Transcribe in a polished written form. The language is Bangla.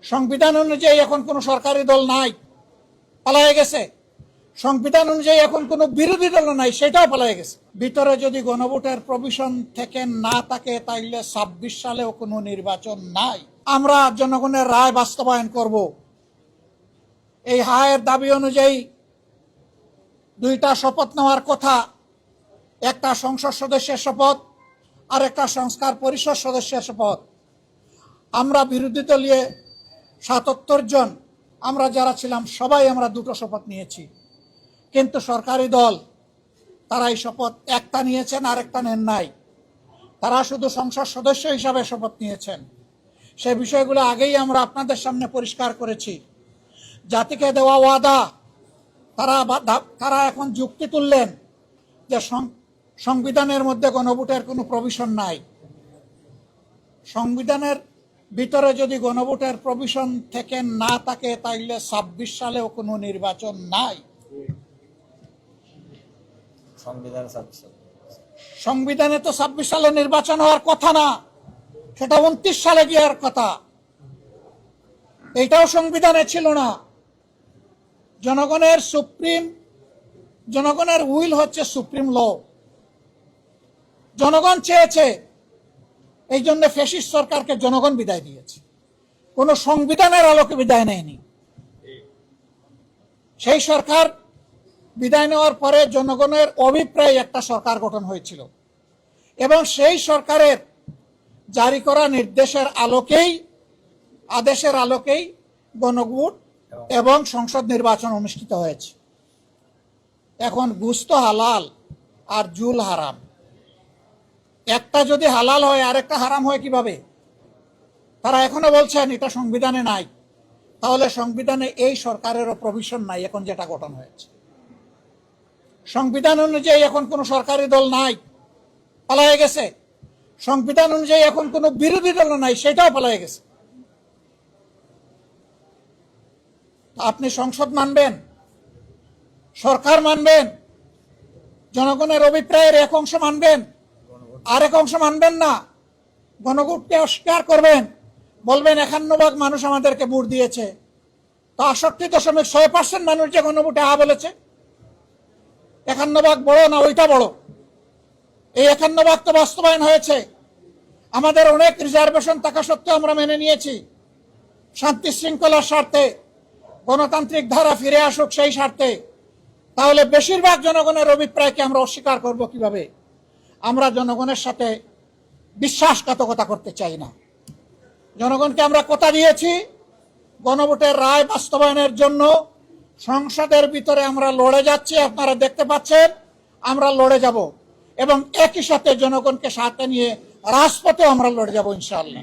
সংবিধান অনুযায়ী এখন কোনো সরকারি দল নাই, পালায়ে গেছে। সংবিধান অনুযায়ী এখন কোনো বিরোধী দল নাই, সেটাও পালায়ে গেছে। ভিতরে যদি গণভোটের প্রভিশন থেকে না থাকে তাইলে ২৬ সালেও কোনো নির্বাচন নাই। আমরা জনগণের রায় বাস্তবায়ন করব। এই হায়ের দাবি অনুযায়ী দুইটা শপথ নেওয়ার কথা, একটা সংসদ সদস্যের শপথ আর একটা সংস্কার পরিষদ সদস্যের শপথ। আমরা বিরোধী দলীয় ৭৭ জন আমরা যারা ছিলাম সবাই আমরা দুটো শপথ নিয়েছি, কিন্তু সরকারি দল তারা এই শপথ একটা নিয়েছেন আর একটা নেন নাই। তারা শুধু সংসদ সদস্য হিসাবে শপথ নিয়েছেন। সে বিষয়গুলো আগেই আমরা আপনাদের সামনে পরিষ্কার করেছি। জাতিকে দেওয়া ওয়াদা তারা এখন যুক্তি তুললেন যে সংবিধানের মধ্যে গণভোটের কোনো প্রভিশন নাই। সংবিধানের ভিতরে যদি গণভোটের প্রভিশন থেকে না থাকে তাইলে ২৬ সালেও কোনো নির্বাচন নাই। সংবিধানে তো ২৬ সালে নির্বাচন হওয়ার কথা না, সেটা ২৯ সালে গিয়ার কথা। এইটাও সংবিধানে ছিল না। জনগণের উইল হচ্ছে সুপ্রিম ল। জনগণ চেয়েছে, এই জন্য ফ্যাসিস্ট সরকারকে জনগণ বিদায় দিয়েছে, কোন সংবিধানের আলোকে বিদায় নেয়নি। সেই সরকার বিদায় নেওয়ার পরে জনগণের অভিপ্রায়ে একটা সরকার গঠন হয়েছিল এবং সেই সরকারের জারি করা নির্দেশের আদেশের আলোকেই গণভোট এবং সংসদ নির্বাচন অনুষ্ঠিত হয়েছে। এখন গুস্ত হালাল আর জুল হারাম। একটা যদি হালাল হয় আরেকটা হারাম হয় কিভাবে? তারা এখনো বলছেন এটা সংবিধানে নাই। তাহলে সংবিধানে এই সরকারেরও প্রভিশন নাই এখন যেটা গঠন হয়েছে। সংবিধান অনুযায়ী এখন কোনো সরকারি দল নাই, পালায়ে গেছে। সংবিধান অনুযায়ী এখন কোনো বিরোধী দল নাই, সেটাও পালায়ে গেছে। আপনি সংসদ মানবেন, সরকার মানবেন, জনগণের অভিপ্রায়ের এক অংশ মানবেন, আরেক অংশ মানবেন না। গণভোটকে অস্বীকার করবেন, বলবেন ৫১ ভাগ মানুষ আমাদেরকে ভোট দিয়েছে। তো ৬৮.৬% মানুষ যে গণভোটে হ্যাঁ বলেছে, ৫১ ভাগ বড় না ওইটা বড়? এই ৫১ ভাগ তো বাস্তবায়ন হয়েছে। আমাদের অনেক রিজার্ভেশন থাকা সত্ত্বেও আমরা মেনে নিয়েছি, শান্তি শৃঙ্খলার স্বার্থে, গণতান্ত্রিক ধারা ফিরে আসুক সেই স্বার্থে। তাহলে বেশিরভাগ জনগণের অভিপ্রায়কে আমরা অস্বীকার করব কিভাবে? আমরা জনগণের সাথে বিশ্বাসঘাতকতা করতে চাই না। জনগণকে আমরা কথা দিয়েছি, গণভোটের রায় বাস্তবায়নের জন্য সংসদের ভিতরে আমরা লড়ে যাচ্ছি। আপনারা দেখতে পাচ্ছেন আমরা লড়ে যাব এবং একই সাথে জনগণকে সাথে নিয়ে রাজপথেও আমরা লড়ে যাব ইনশাআল্লাহ।